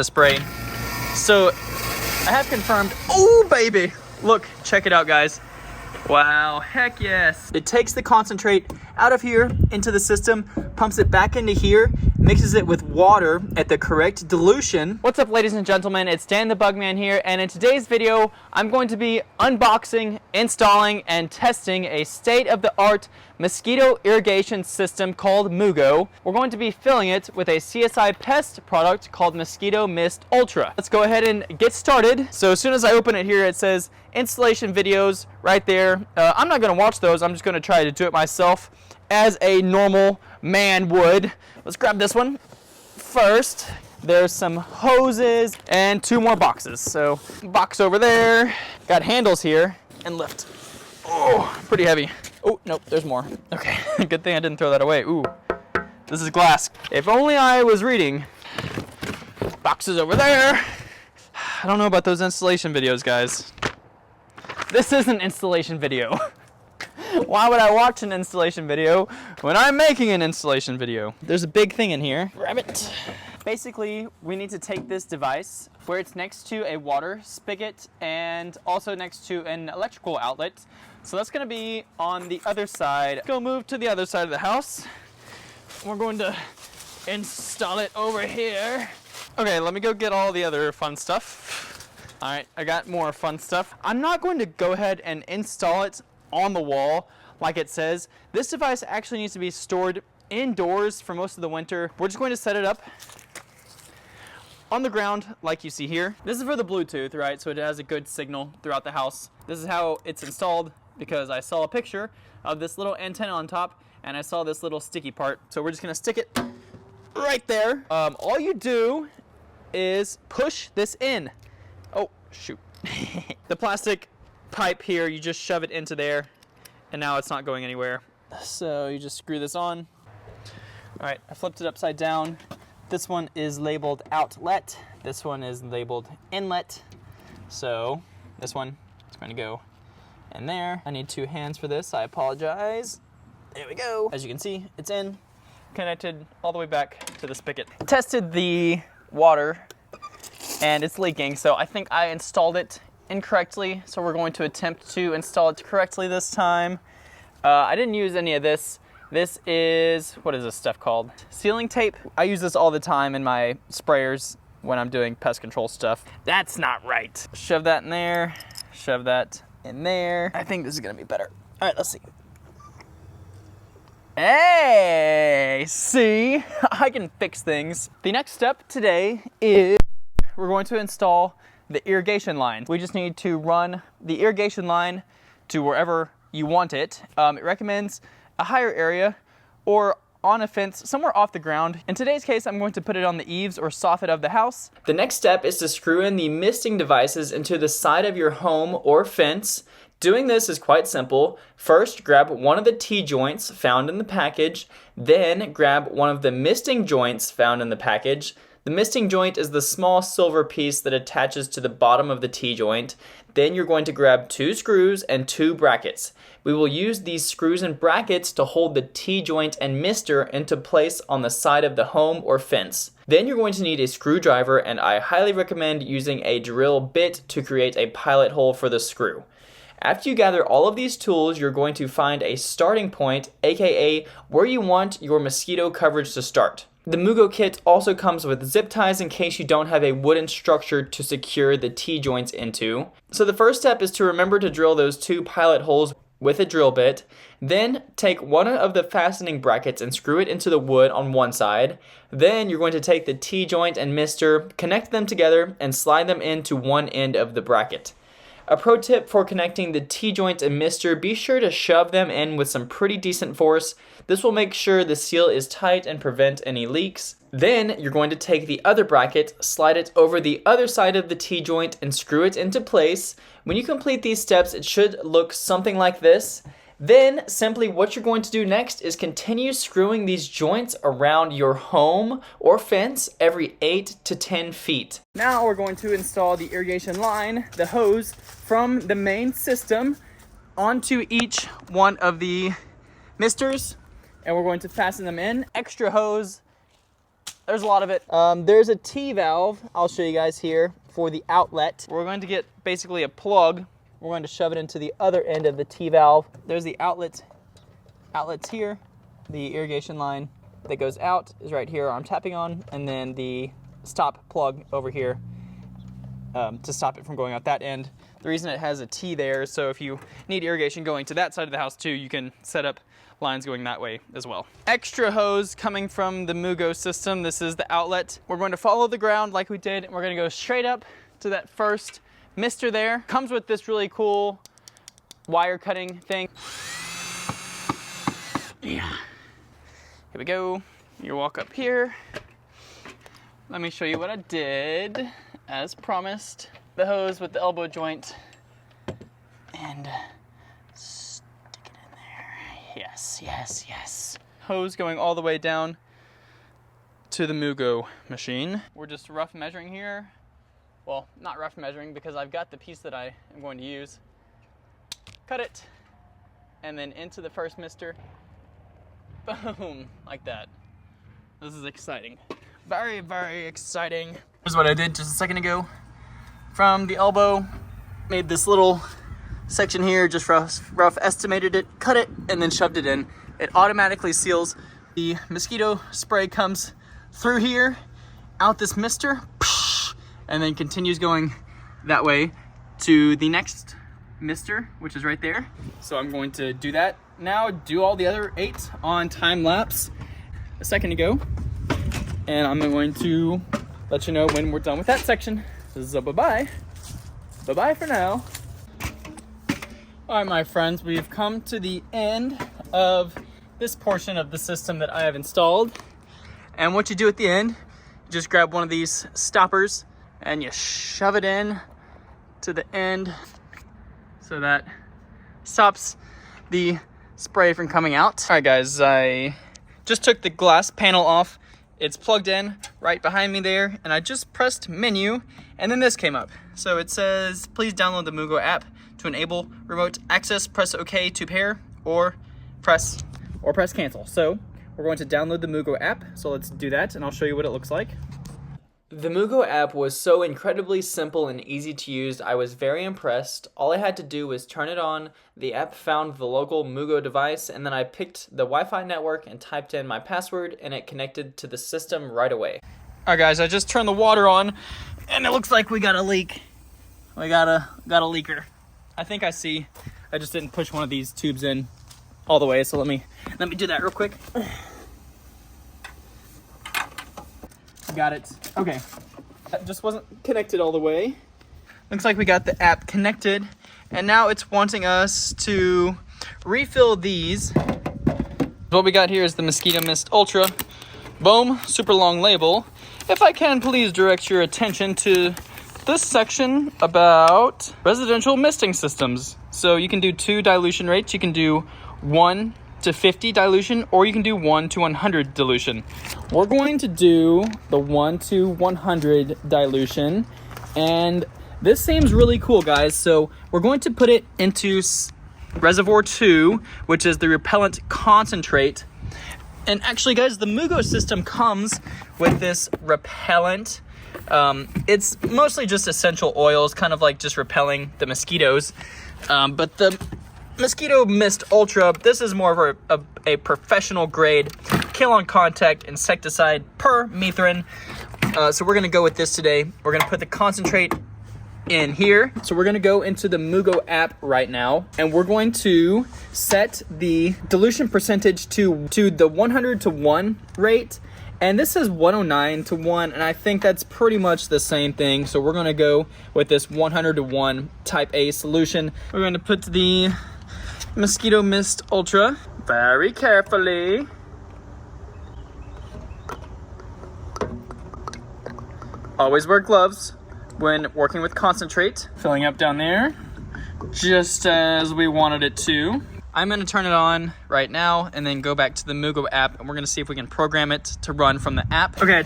to spray. So I have confirmed. Oh baby, look, check it out guys. Wow, heck yes. It takes the concentrate out of here into the system, pumps it back into here, mixes it with water at the correct dilution. What's up ladies and gentlemen, it's Dan the Bugman here, and in today's video, I'm going to be unboxing, installing, and testing a state-of-the-art mosquito irrigation system called Moogo. We're going to be filling it with a CSI Pest product called Mosquito Mist Ultra. Let's go ahead and get started. So as soon as I open it here, it says installation videos right there. I'm not gonna watch those, I'm just gonna try to do it myself as a normal man would. Let's grab this one first. There's some hoses and 2 more boxes. So box over there, got handles here and lift. Oh, pretty heavy. Oh, nope, there's more. Okay, good thing I didn't throw that away. Ooh, this is glass. If only I was reading. Boxes over there. I don't know about those installation videos, guys. This is an installation video. Why would I watch an installation video when I'm making an installation video? There's a big thing in here. Grab it. Basically, we need to take this device where it's next to a water spigot and also next to an electrical outlet. So that's gonna be on the other side. Go move to the other side of the house. We're going to install it over here. Okay, let me go get all the other fun stuff. All right, I got more fun stuff. I'm not going to go ahead and install it on the wall like it says. This device actually needs to be stored indoors for most of the winter. We're just going to set it up on the ground like you see here. This is for the Bluetooth, right? So it has a good signal throughout the house. This is how it's installed because I saw a picture of this little antenna on top and I saw this little sticky part. So we're just gonna stick it right there. All you do is push this in. Oh, shoot. The plastic pipe here, you just shove it into there and now it's not going anywhere. So you just screw this on. All right, I flipped it upside down. This one is labeled outlet. This one is labeled inlet. So this one is going to go in there. I need 2 hands for this, I apologize. There we go. As you can see, it's in, connected all the way back to the spigot. Tested the water and it's leaking, so I think I installed it incorrectly, so we're going to attempt to install it correctly this time. I didn't use any of this. This is, what is this stuff called? Sealing tape. I use this all the time in my sprayers when I'm doing pest control stuff. That's not right. Shove that in there, shove that in there. I think this is gonna be better. All right, let's see. Hey, see, I can fix things. The next step today is we're going to install the irrigation line. We just need to run the irrigation line to wherever you want it. It recommends a higher area or on a fence somewhere off the ground. In today's case, I'm going to put it on the eaves or soffit of the house. The next step is to screw in the misting devices into the side of your home or fence. Doing this is quite simple. First, grab one of the T-joints found in the package, then grab one of the misting joints found in the package. The misting joint is the small silver piece that attaches to the bottom of the T-joint. Then you're going to grab 2 screws and 2 brackets. We will use these screws and brackets to hold the T-joint and mister into place on the side of the home or fence. Then you're going to need a screwdriver, and I highly recommend using a drill bit to create a pilot hole for the screw. After you gather all of these tools, you're going to find a starting point, aka where you want your mosquito coverage to start. The Moogo kit also comes with zip ties in case you don't have a wooden structure to secure the T-joints into. So the first step is to remember to drill those 2 pilot holes with a drill bit. Then take one of the fastening brackets and screw it into the wood on one side. Then you're going to take the T-joint and mister, connect them together, and slide them into one end of the bracket. A pro tip for connecting the T-joint and mister, be sure to shove them in with some pretty decent force. This will make sure the seal is tight and prevent any leaks. Then you're going to take the other bracket, slide it over the other side of the T-joint and screw it into place. When you complete these steps, it should look something like this. Then simply what you're going to do next is continue screwing these joints around your home or fence every 8 to 10 feet. Now we're going to install the irrigation line, the hose, from the main system onto each one of the misters, and we're going to fasten them in. Extra hose There's a lot of it. There's a T-valve, I'll show you guys here, for the outlet. We're going to get basically a plug. We're going to shove it into the other end of the T-valve. There's the outlets here. The irrigation line that goes out is right here I'm tapping on, and then the stop plug over here to stop it from going out that end. The reason it has a T there is so if you need irrigation going to that side of the house too, you can set up lines going that way as well. Extra hose coming from the Moogo system. This is the outlet. We're going to follow the ground like we did, and we're going to go straight up to that first mister there. Comes with this really cool wire cutting thing. Yeah. Here we go. You walk up here. Let me show you what I did as promised. The hose with the elbow joint and stick it in there. Yes, yes, yes. Hose going all the way down to the Moogo machine. We're just rough measuring here. Well, not rough measuring because I've got the piece that I am going to use. Cut it, and then into the first mister. Boom, like that. This is exciting. Very, very exciting. Here's what I did just a second ago. From the elbow, made this little section here, just rough estimated it, cut it, and then shoved it in. It automatically seals. The mosquito spray comes through here, out this mister, and then continues going that way to the next mister, which is right there. So I'm going to do that now, do all the other 8 on time lapse a second ago, and I'm going to let you know when we're done with that section. So bye-bye. Bye-bye for now. All right, my friends, we've come to the end of this portion of the system that I have installed. And what you do at the end, you just grab one of these stoppers and you shove it in to the end so that stops the spray from coming out. All right, guys, I just took the glass panel off. It's plugged in right behind me there, and I just pressed menu, and then this came up. So it says, please download the Moogo app to enable remote access, press OK to pair, or press cancel. So we're going to download the Moogo app, so let's do that, and I'll show you what it looks like. The Moogo app was so incredibly simple and easy to use, I was very impressed. All I had to do was turn it on, the app found the local Moogo device, and then I picked the Wi-Fi network and typed in my password, and it connected to the system right away. Alright guys, I just turned the water on, and it looks like we got a leak. We got a leaker. I think I see. I just didn't push one of these tubes in all the way, so let me do that real quick. Got it. Okay. That just wasn't connected all the way. Looks like we got the app connected, and now it's wanting us to refill these. What we got here is the Mosquito Mist Ultra. Boom, super long label. If I can please direct your attention to this section about residential misting systems. So you can do 2 dilution rates. You can do 1 to 50 dilution, or you can do 1 to 100 dilution. We're going to do the 1 to 100 dilution, and this seems really cool, guys. So we're going to put it into reservoir 2, which is the repellent concentrate. And actually, guys, the Moogo system comes with this repellent. It's mostly just essential oils, kind of like just repelling the mosquitoes. But the Mosquito Mist Ultra, this is more of a professional grade kill on contact insecticide per methrin. So we're gonna go with this today. We're gonna put the concentrate in here. So we're gonna go into the Moogo app right now, and we're going to set the dilution percentage to the 100 to 1 rate. And this is 109 to 1, and I think that's pretty much the same thing. So we're gonna go with this 100 to 1 type A solution. We're gonna put the Mosquito Mist Ultra very carefully. Always wear gloves when working with concentrate. Filling up down there, just as we wanted it to. I'm gonna turn it on right now and then go back to the Moogo app, and we're gonna see if we can program it to run from the app. Okay,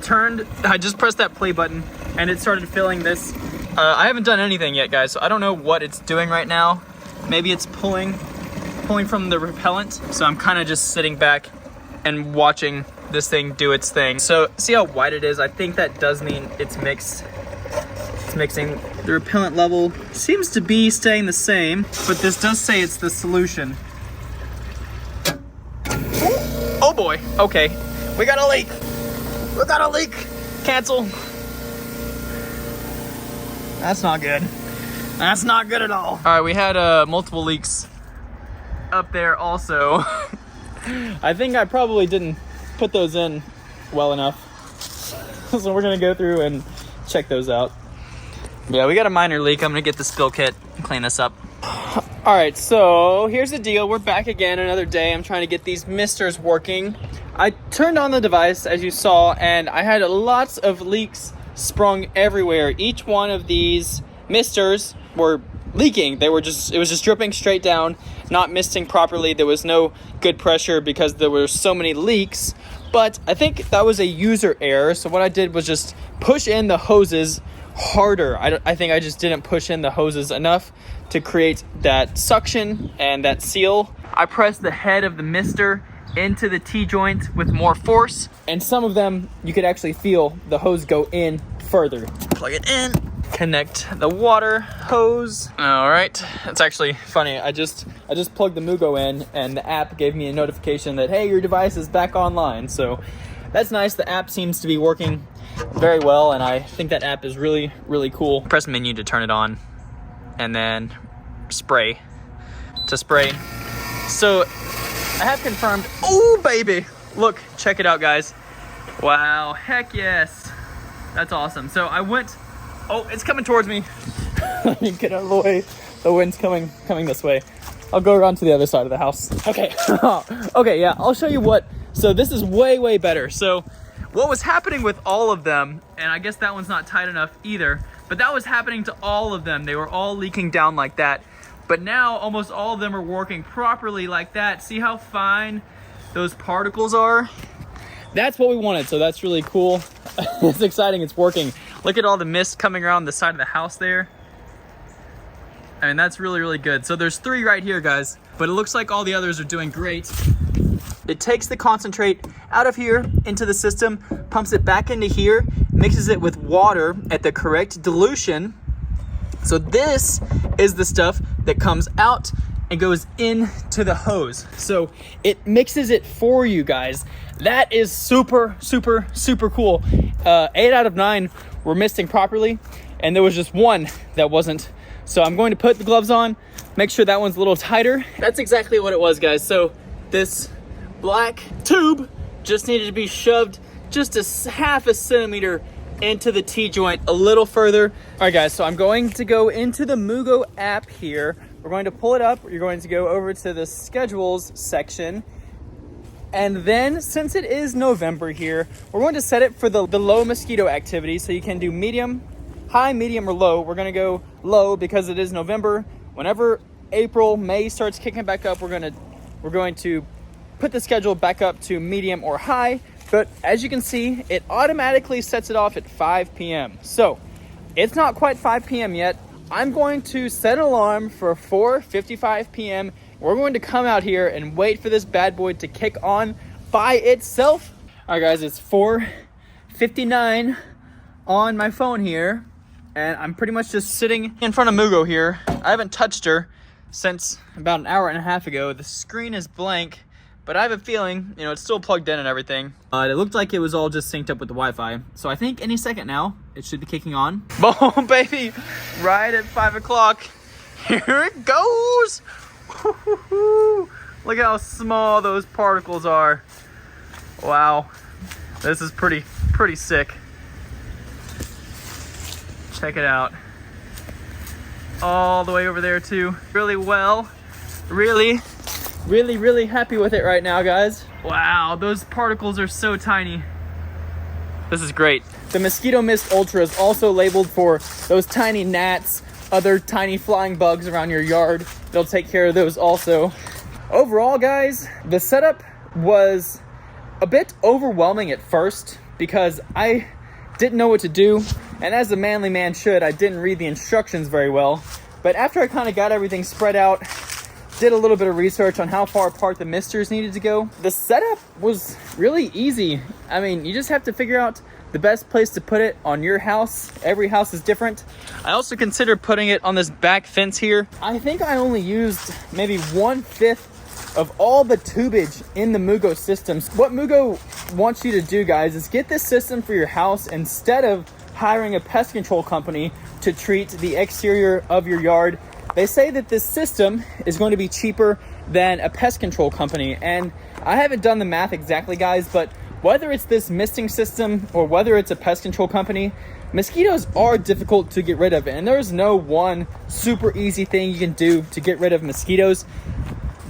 I just pressed that play button and it started filling this. I haven't done anything yet, guys, so I don't know what it's doing right now. Maybe it's pulling from the repellent. So I'm kind of just sitting back and watching this thing do its thing. So see how white it is? I think that does mean it's mixed. It's mixing. The repellent level seems to be staying the same, but this does say it's the solution. Oh boy, okay. We got a leak. We got a leak. Cancel. That's not good. That's not good at all. All right, we had multiple leaks up there also. I think I probably didn't put those in well enough. So we're gonna go through and check those out. Yeah, we got a minor leak. I'm gonna get the spill kit and clean this up. All right, so here's the deal. We're back again another day. I'm trying to get these misters working. I turned on the device, as you saw, and I had lots of leaks sprung everywhere. Each one of these misters were leaking. It was just dripping straight down, not misting properly. There was no good pressure because there were so many leaks. But I think that was a user error. So what I did was just push in the hoses harder. I think I just didn't push in the hoses enough to create that suction and that seal. I pressed the head of the mister into the T-joint with more force, and some of them you could actually feel the hose go in further. Plug it in, connect the water hose. All right, it's actually funny. I just plugged the Moogo in, and the app gave me a notification that, hey, your device is back online. So that's nice. The app seems to be working very well, and I think that app is really, really cool. Press menu to turn it on, and then spray to spray. So I have confirmed. Oh baby, look, check it out, guys. Wow, heck yes, that's awesome. So I went. Oh, it's coming towards me. Let me get out of the way. The wind's coming this way. I'll go around to the other side of the house. Okay. Okay, yeah, I'll show you what. So this is way better. So what was happening with all of them, and I guess that one's not tight enough either, but that was happening to all of them. They were all leaking down like that. But now almost all of them are working properly like that. See how fine those particles are? That's what we wanted, so that's really cool. It's exciting, it's working. Look at all the mist coming around the side of the house there. I mean, that's really, really good. So there's 3 right here, guys, but it looks like all the others are doing great. It takes the concentrate out of here into the system, pumps it back into here, mixes it with water at the correct dilution. So this is the stuff that comes out and goes into the hose. So it mixes it for you guys. That is super cool. 8 out of 9 were misting properly, and there was just 1 that wasn't. So I'm going to put the gloves on, make sure that one's a little tighter. That's exactly what it was, guys. So this black tube just needed to be shoved just a half a centimeter into the T-joint a little further. All right, guys, so I'm going to go into the Moogo app here. We're going to pull it up. You're going to go over to the schedules section. And then, since it is November here, we're going to set it for the low mosquito activity. So you can do medium, high, medium, or low. We're going to go low because it is November. Whenever April, May starts kicking back up, we're going to put the schedule back up to medium or high. But as you can see, it automatically sets it off at 5 p.m. So it's not quite 5 p.m. yet. I'm going to set an alarm for 4:55 p.m. We're going to come out here and wait for this bad boy to kick on by itself. All right, guys, it's 4:59 on my phone here, and I'm pretty much just sitting in front of Moogo here. I haven't touched her since about an hour and a half ago. The screen is blank, but I have a feeling, it's still plugged in and everything. It looked like it was all just synced up with the Wi-Fi. So I think any second now, it should be kicking on. Boom, baby, right at 5 o'clock. Here it goes. Look how small those particles are. Wow, this is pretty sick. Check it out. All the way over there too. Really well. Really happy with it right now, guys. Wow, those particles are so tiny. This is great. The Mosquito Mist Ultra is also labeled for those tiny gnats, other tiny flying bugs around your yard. They'll take care of those also. Overall, guys, the setup was a bit overwhelming at first because I didn't know what to do, and as a manly man should, I didn't read the instructions very well. But after I kind of got everything spread out, did a little bit of research on how far apart the misters needed to go. The setup was really easy. I mean, you just have to figure out the best place to put it on your house. Every house is different. I also considered putting it on this back fence here. I think I only used maybe 1/5 of all the tubage in the Moogo systems. What Moogo wants you to do, guys, is get this system for your house instead of hiring a pest control company to treat the exterior of your yard. They say that this system is going to be cheaper than a pest control company. And I haven't done the math exactly, guys, but whether it's this misting system or whether it's a pest control company, mosquitoes are difficult to get rid of. And there's no one super easy thing you can do to get rid of mosquitoes.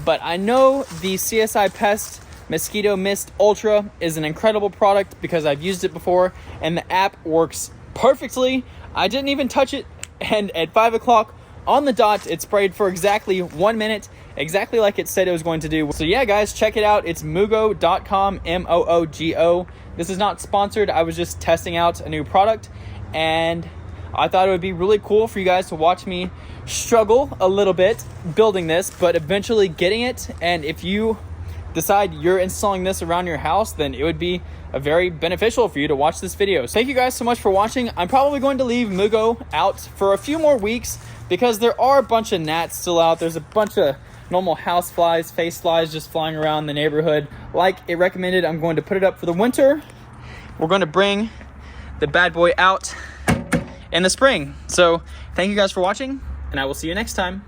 But I know the CSI Pest Mosquito Mist Ultra is an incredible product because I've used it before and the app works perfectly. I didn't even touch it, and at 5 o'clock on the dot, it sprayed for exactly 1 minute, exactly like it said it was going to do. So yeah, guys, check it out. It's moogo.com, M-O-O-G-O. This is not sponsored. I was just testing out a new product, and I thought it would be really cool for you guys to watch me struggle a little bit building this, but eventually getting it. And if you decide you're installing this around your house, then it would be very beneficial for you to watch this video. So thank you guys so much for watching. I'm probably going to leave Moogo out for a few more weeks because there are a bunch of gnats still out. There's a bunch of normal house flies, face flies just flying around the neighborhood. Like it recommended, I'm going to put it up for the winter. We're going to bring the bad boy out in the spring. So thank you guys for watching, and I will see you next time.